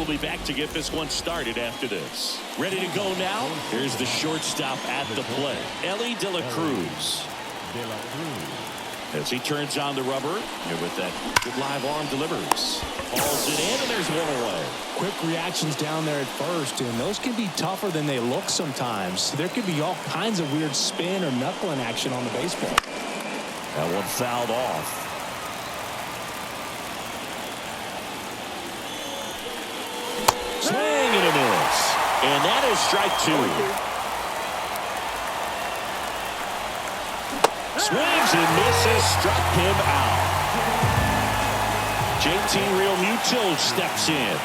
we'll be back to get this one started after this. Ready to go now? Here's the shortstop at the plate, Elly De La Cruz. As he turns on the rubber, and with that good live arm delivers. Hauls it in, and there's one away. Quick reactions down there at first, and those can be tougher than they look sometimes. There could be all kinds of weird spin or knuckling action on the baseball. That one fouled off. Swing and a miss. And that is strike two. Swings and misses, struck him out. JT Realmuto steps in.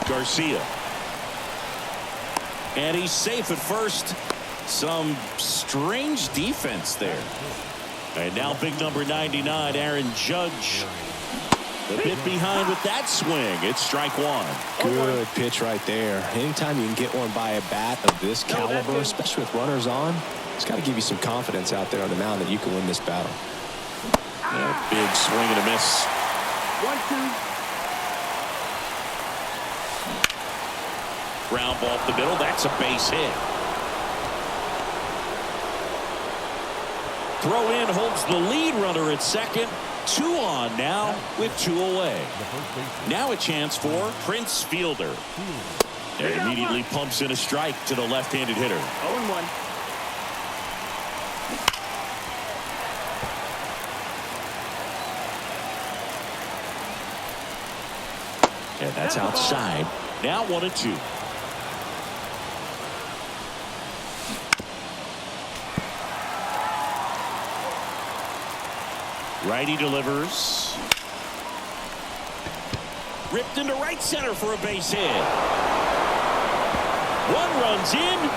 Garcia. And he's safe at first. Some strange defense there. And now big number 99, Aaron Judge. A bit behind with that swing. It's strike one. Good pitch right there. Anytime you can get one by a bat of this caliber, especially with runners on, it's got to give you some confidence out there on the mound that you can win this battle. Big swing and a miss. 1-2. Ground ball up the middle. That's a base hit. Throw in holds the lead runner at second. 2 on now with 2 away. Now a chance for Prince Fielder. And immediately pumps in a strike to the left-handed hitter. 0-1. And that's outside. Now 1-2. Righty delivers. Ripped into right center for a base hit. One runs in.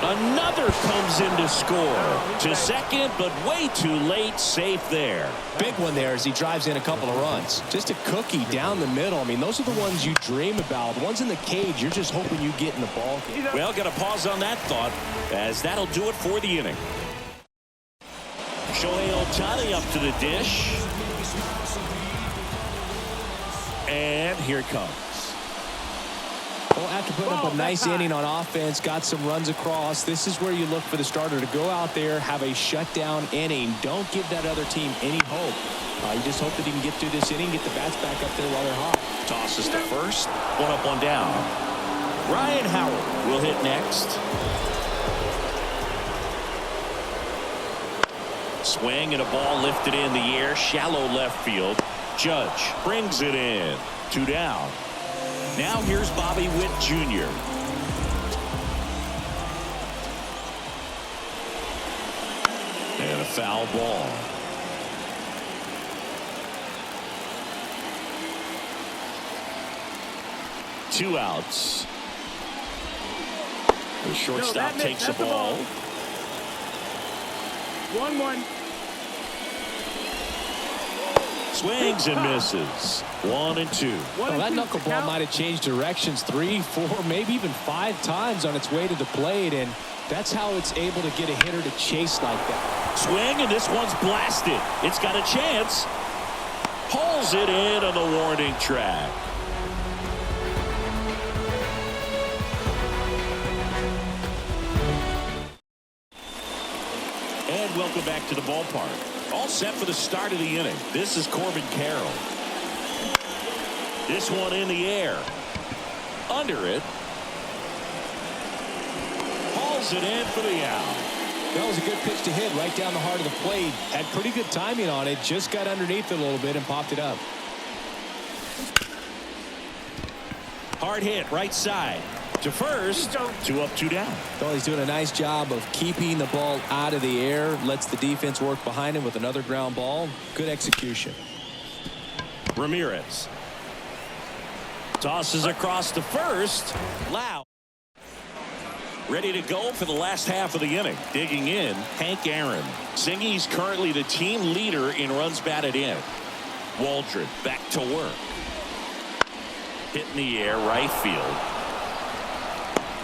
Another comes in to score. To second, but way too late. Safe there. Big one there as he drives in a couple of runs. Just a cookie down the middle. I mean, those are the ones you dream about. The ones in the cage, you're just hoping you get in the ball game. Well, got to pause on that thought, as that'll do it for the inning. Shohei Ohtani up to the dish. And here it comes. Well, after putting up a nice inning on offense, got some runs across, this is where you look for the starter to go out there, have a shutdown inning. Don't give that other team any hope. You just hope that he can get through this inning, get the bats back up there while they're hot. Tosses to first. 1 up, 1 down. Ryan Howard will hit next. Swing and a ball lifted in the air. Shallow left field. Judge brings it in. 2 down. Now here's Bobby Witt Jr. And a foul ball. Two outs. The shortstop takes the ball. 1-1. Swings and misses. 1-2. Well, that knuckleball might have changed directions 3, 4, maybe even 5 times on its way to the plate, and that's how it's able to get a hitter to chase like that. Swing, and this one's blasted. It's got a chance. Hauls it in on the warning track. And welcome back to the ballpark. All set for the start of the inning. This is Corbin Carroll. This one in the air. Under it. Hauls it in for the out. That was a good pitch to hit right down the heart of the plate. Had pretty good timing on it. Just got underneath it a little bit and popped it up. Hard hit right side. To first. 2 up, 2 down. Well, he's doing a nice job of keeping the ball out of the air. Lets the defense work behind him with another ground ball. Good execution. Ramirez. Tosses across to first. Loud. Ready to go for the last half of the inning. Digging in, Hank Aaron. Zingy's currently the team leader in runs batted in. Waldron back to work. Hit in the air, right field.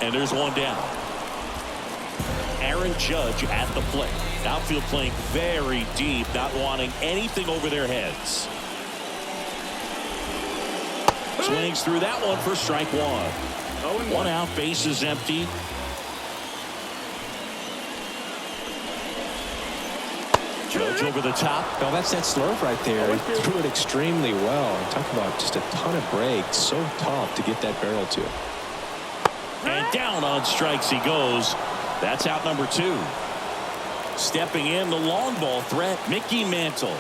And there's one down. Aaron Judge at the plate. Outfield playing very deep, not wanting anything over their heads. Swings through that one for strike one. 1 out, base is empty. Judge over the top. Well, that's that slurve right there. He threw it extremely well. Talk about just a ton of breaks. So tough to get that barrel to. And down on strikes he goes. That's out number 2. Stepping in, the long ball threat, Mickey Mantle.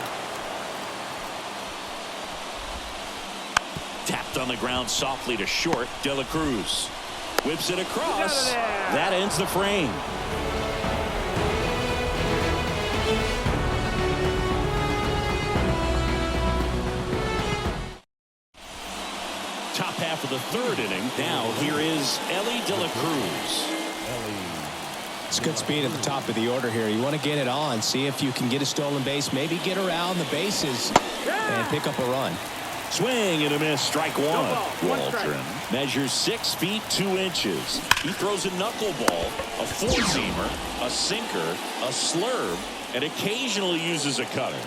Tapped on the ground softly to short. De La Cruz whips it across. That ends the frame. Top half of the 3rd inning. Now here is Elly De La Cruz. It's good speed at the top of the order here. You want to get it on, see if you can get a stolen base, maybe get around the bases and pick up a run. Swing and a miss. Strike one. Waldron measures 6 feet 2 inches. He throws a knuckleball, a 4-seamer, a sinker, a slurve, and occasionally uses a cutter.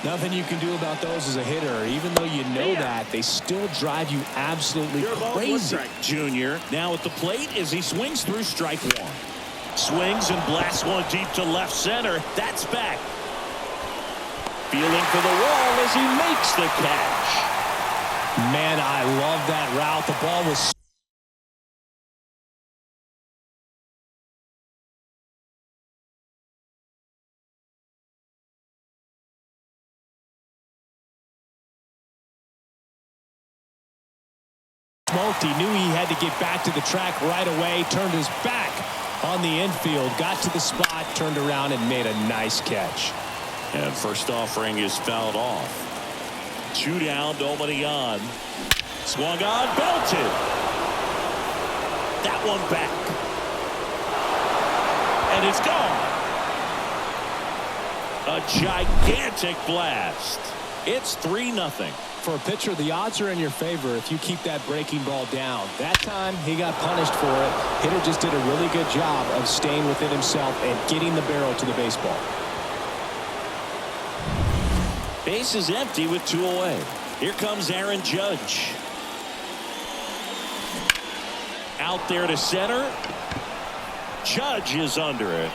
Nothing you can do about those as a hitter. Even though you know that, they still drive you absolutely crazy. Junior now at the plate as he swings through strike one. Swings and blasts one deep to left center. That's back. Feeling for the wall as he makes the catch. Man, I love that route. The ball was smoked. He knew he had to get back to the track right away. Turned his back on the infield. Got to the spot, turned around, and made a nice catch. And first offering is fouled off. 2 down, nobody on. Swung on, belted. That one back. And it's gone. A gigantic blast. It's 3-0. For a pitcher, the odds are in your favor if you keep that breaking ball down. That time, he got punished for it. Hitter just did a really good job of staying within himself and getting the barrel to the baseball. Base is empty with 2 away. Here comes Aaron Judge. Out there to center. Judge is under it.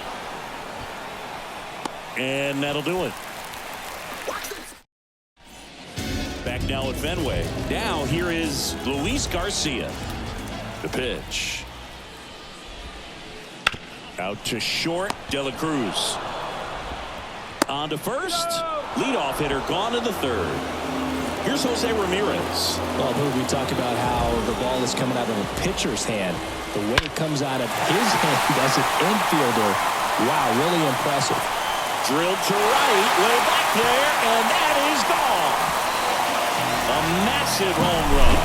And that'll do it. Back now at Fenway. Now here is Luis Garcia. The pitch. Out to short. De La Cruz. On to first. Leadoff hitter gone in the 3rd. Here's Jose Ramirez. Well, we talk about how the ball is coming out of a pitcher's hand. The way it comes out of his hand as an infielder. Wow, really impressive. Drilled to right, way back there, and that is gone. A massive home run.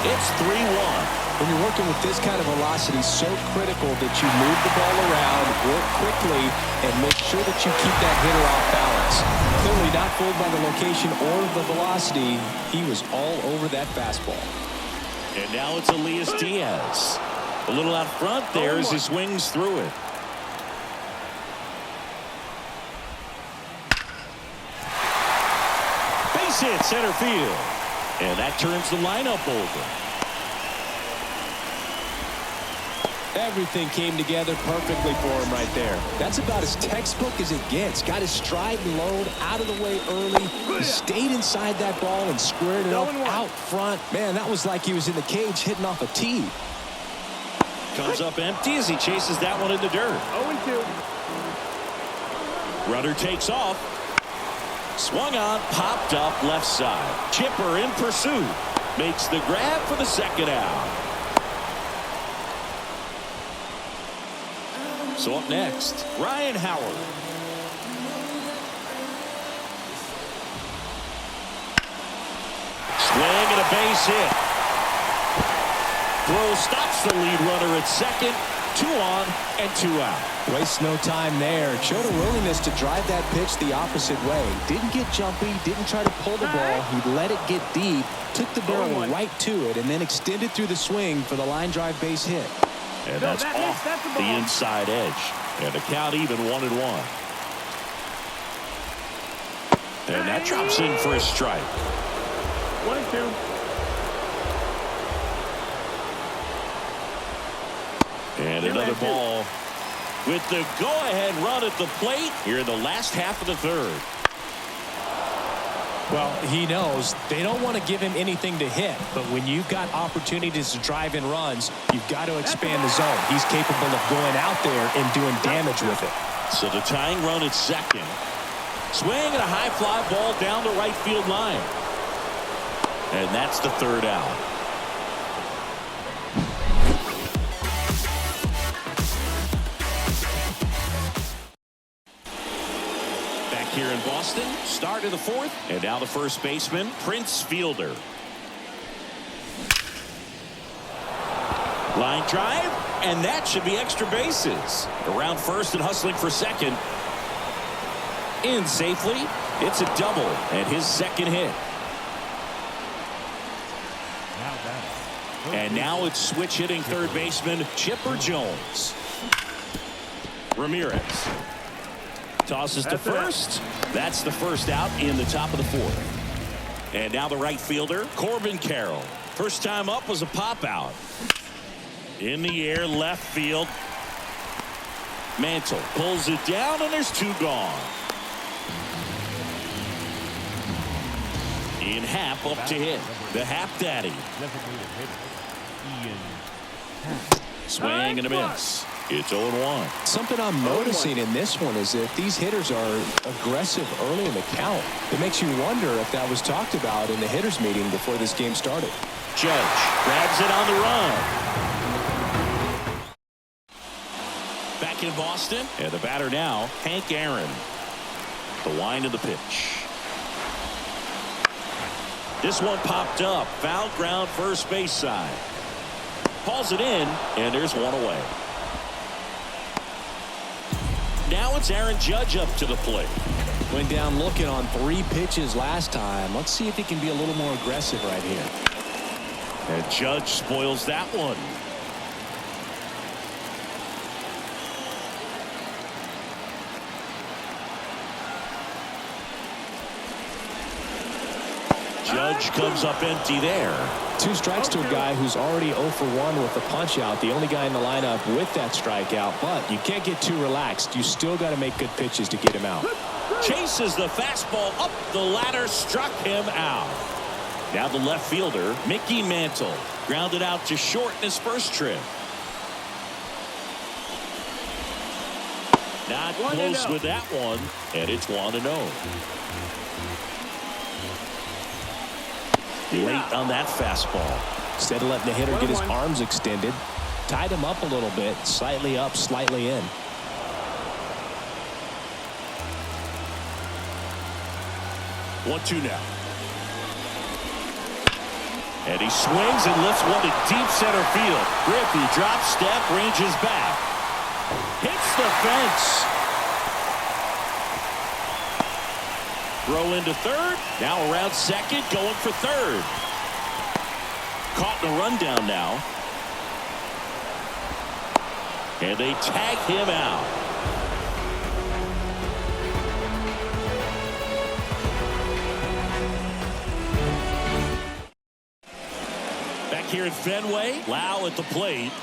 It's 3-1. When you're working with this kind of velocity, so critical that you move the ball around, work quickly, and make sure that you keep that hitter off balance. Clearly not fooled by the location or the velocity. He was all over that fastball. And now it's Elias Diaz. A little out front there as he swings through it. Base hit center field. And that turns the lineup over. Everything came together perfectly for him right there. That's about as textbook as it gets. Got his stride and load out of the way early. He stayed inside that ball and squared it up out front. Man, that was like he was in the cage hitting off a tee. Comes up empty as he chases that one in the dirt. 0-2. Runner takes off. Swung on, popped up left side. Chipper in pursuit. Makes the grab for the 2nd out. So up next, Ryan Howard. Swing and a base hit. Throw stops the lead runner at 2nd. 2 on and 2 out. Waste no time there. Showed a willingness to drive that pitch the opposite way. Didn't get jumpy, didn't try to pull the ball. He let it get deep, took the barrel right to it, and then extended through the swing for the line drive base hit. And that's off the inside edge. And the count even 1-1. And that drops in for a strike. 1-2. And another ball with the go-ahead run at the plate here in the last half of the third. Well, he knows they don't want to give him anything to hit, but when you've got opportunities to drive in runs, you've got to expand the zone. He's capable of going out there and doing damage with it. So the tying run at second. Swing and a high fly ball down the right field line. And that's the third out. Back here in Boston, start of the fourth, and now the first baseman, Prince Fielder. Line drive, and that should be extra bases. Around first and hustling for second. In safely, it's a double and his second hit. And now it's switch hitting third baseman Chipper Jones. Ramirez tosses to first. That's the first out in the top of the fourth. And now the right fielder Corbin Carroll. First time up was a pop out. In the air left field. Mantle pulls it down and there's two gone. Ian Happ up to hit. The Happ Daddy. Swing and a miss. It's 0-1. Something I'm noticing in this one is that these hitters are aggressive early in the count. It makes you wonder if that was talked about in the hitters meeting before this game started. Judge grabs it on the run. Back in Boston, and the batter now, Hank Aaron. The wind of the pitch. This one popped up. Foul ground first base side. Hauls it in, and there's one away. Now it's Aaron Judge up to the plate. Went down looking on 3 pitches last time. Let's see if he can be a little more aggressive right here. And Judge spoils that one. Judge comes up empty there. 2 strikes to a guy who's already 0 for 1 with the punch out. The only guy in the lineup with that strikeout, but you can't get too relaxed. You still got to make good pitches to get him out. Chases the fastball up the ladder, struck him out. Now the left fielder, Mickey Mantle, grounded out to short in his first trip. Not close with that one, and it's 1-0. Late on that fastball. Instead of letting the hitter get his arms extended, tied him up a little bit, slightly up, slightly in. 1-2 now. And he swings and lifts one to deep center field. Griffey drops step, ranges back. Hits the fence. Throw into third. Now around second, going for third. Caught in a rundown now. And they tag him out. Back here at Fenway, Lau at the plate.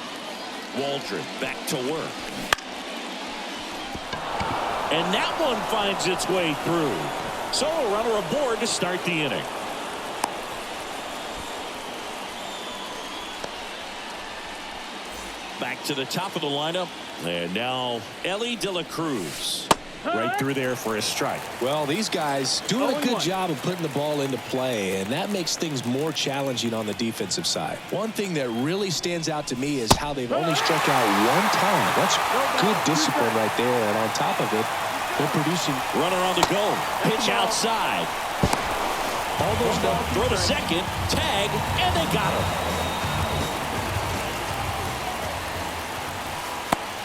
Waldron back to work. And that one finds its way through. So a runner aboard to start the inning. Back to the top of the lineup. And now Elly De La Cruz. Right through there for a strike. Well, these guys doing a good job of putting the ball into play, and that makes things more challenging on the defensive side. One thing that really stands out to me is how they've only struck out 1 time. That's good discipline right there, and on top of it, they're producing. Runner on the go. Pitch outside. Almost up. Throw to second. Tag. And they got him.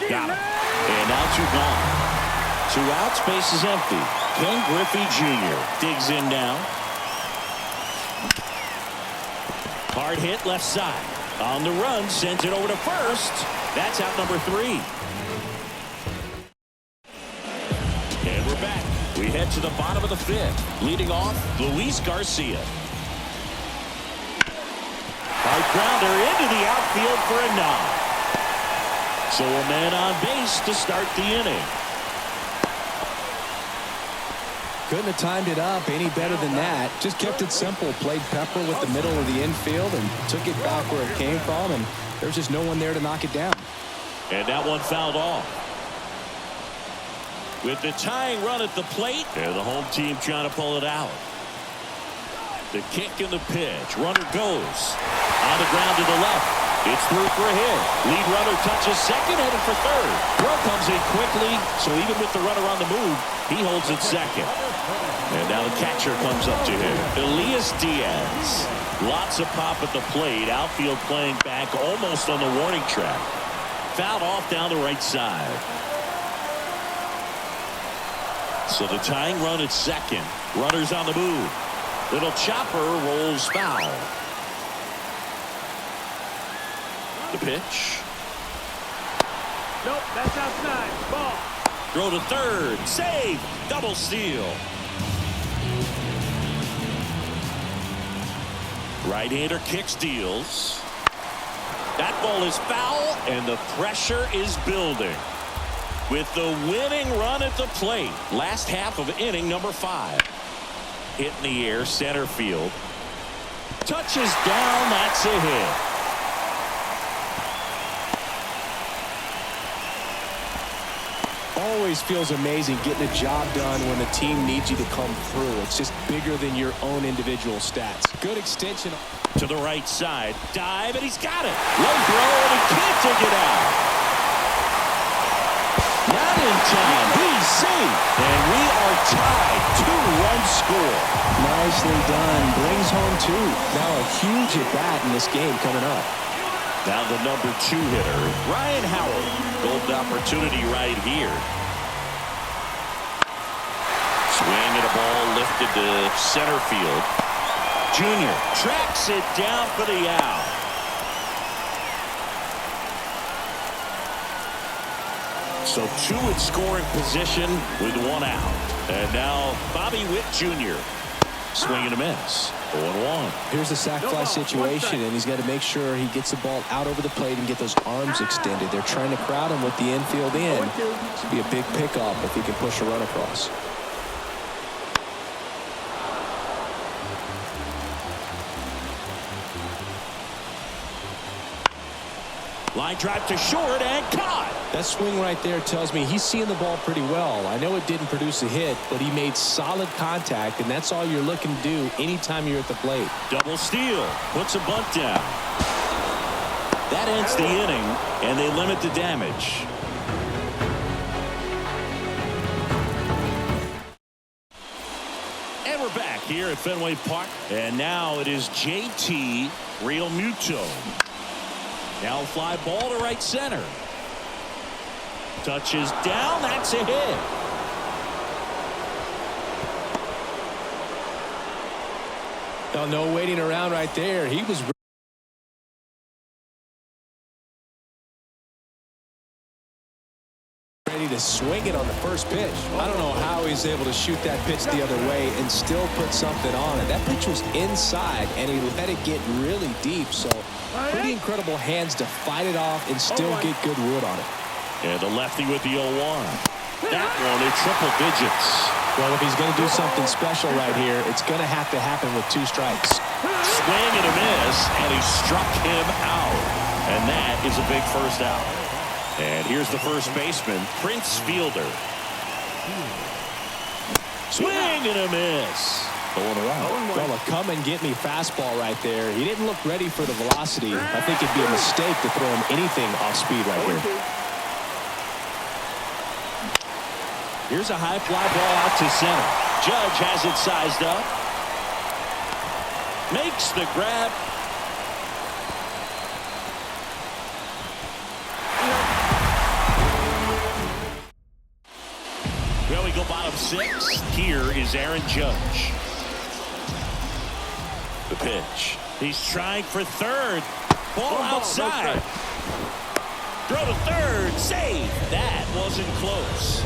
Got him. And now 2 gone. 2 outs. Base is empty. Ken Griffey Jr. digs in now. Hard hit left side. On the run. Sends it over to first. That's out number 3. We head to the bottom of the fifth. Leading off, Luis Garcia. Hard grounder into the outfield for a knock. So a man on base to start the inning. Couldn't have timed it up any better than that. Just kept it simple. Played pepper with the middle of the infield and took it back where it came from. And there's just no one there to knock it down. And that one fouled off. With the tying run at the plate, and the home team trying to pull it out. The kick and the pitch. Runner goes. On the ground to the left. It's through for a hit. Lead runner touches second, headed for third. Throw comes in quickly, so even with the runner on the move, he holds it second. And now the catcher comes up to him. Elias Diaz. Lots of pop at the plate. Outfield playing back almost on the warning track. Fouled off down the right side. So the tying run at second. Runners on the move. Little chopper rolls foul. The pitch. Nope, that's outside. Ball. Throw to third. Save. Double steal. Right-hander kicks, deals. That ball is foul, and the pressure is building. With the winning run at the plate. Last half of inning number 5. Hit in the air, center field. Touches down, that's a hit. Always feels amazing getting a job done when the team needs you to come through. It's just bigger than your own individual stats. Good extension. To the right side. Dive, and he's got it. Low throw, and he can't take it out. Not in time. He's safe. And we are tied. 2-run score. Nicely done. Brings home 2. Now a huge at-bat in this game coming up. Now the number 2 hitter, Ryan Howard. Golden opportunity right here. Swing and a ball lifted to center field. Junior tracks it down for the out. So 2 in scoring position with 1 out. And now Bobby Witt Jr. Swing and a miss. 0-1. Here's the sac fly situation, and he's got to make sure he gets the ball out over the plate and get those arms extended. They're trying to crowd him with the infield in. This would be a big pickup if he can push a run across. Line drive to short and caught. That swing right there tells me he's seeing the ball pretty well. I know it didn't produce a hit, but he made solid contact, and that's all you're looking to do anytime you're at the plate. Double steal. Puts a bunt down. That ends the inning, and they limit the damage. And we're back here at Fenway Park. And now it is JT Realmuto. Now fly ball to right center. Touches down. That's a hit. Oh, no waiting around right there. He was ready to swing it on the first pitch. I don't know how he's able to shoot that pitch the other way and still put something on it. That pitch was inside, and he let it get really deep. So pretty incredible hands to fight it off and still get good wood on it. And the lefty with the 0-1. That one in triple digits. Well, if he's going to do something special right here, it's going to have to happen with 2 strikes. Swing and a miss, and he struck him out. And that is a big first out. And here's the first baseman, Prince Fielder. Swing and a miss. 0-1. Well, a come-and-get-me fastball right there. He didn't look ready for the velocity. I think it'd be a mistake to throw him anything off speed right here. Here's a high fly ball out to center. Judge has it sized up. Makes the grab. Well, we go bottom 6. Here is Aaron Judge. The pitch. He's trying for third. Ball outside. Throw to third. Save. That wasn't close.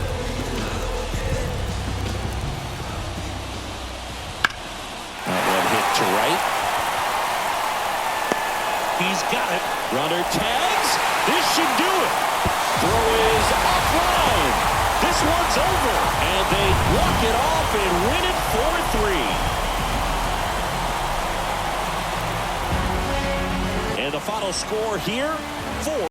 to right. He's got it. Runner tags. This should do it. Throw is offline. This one's over. And they walk it off and win it 4-3. And the final score here, 4.